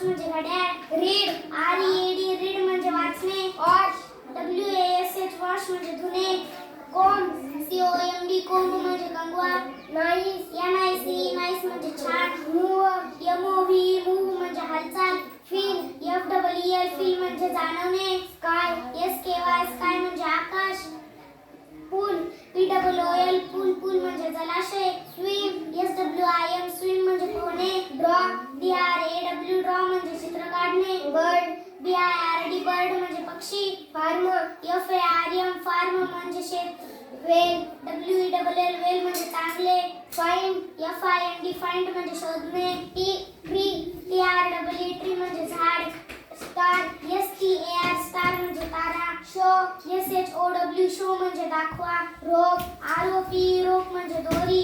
Watch म्हणजे घड्याळ. Read READ read म्हणजे वाचणे. वॉश WASH वॉश म्हणजे धुणे. कोंब COMB कोंब म्हणजे कंगवा. नाईस NICE नाईस म्हणजे छान. मूव्ह MOVE मूव्ह म्हणजे हालचाल. फील FEEL फील म्हणजे जाणवणे. स्काय SKY स्काय म्हणजे आकाश. पूल POOL पूल म्हणजे जलाशय. स्विम SWIM स्विम म्हणजे पोहणे. ड्रॉ DRAW ड्रॉ म्हणजे चित्र काढणे. बर्ड BIRD बर्ड म्हणजे पक्षी. फार्मर FARM फार्म म्हणजे शेत. वेल WELL वेल म्हणजे चांगले. फाइंड FIND फाइंड म्हणजे शोधणे. ट्री TREE म्हणजे झाड. स्टार STAR स्टार म्हणजे तारा. शो SHOW शो म्हणजे दाखवा. रोप ROP रोप म्हणजे दोरी.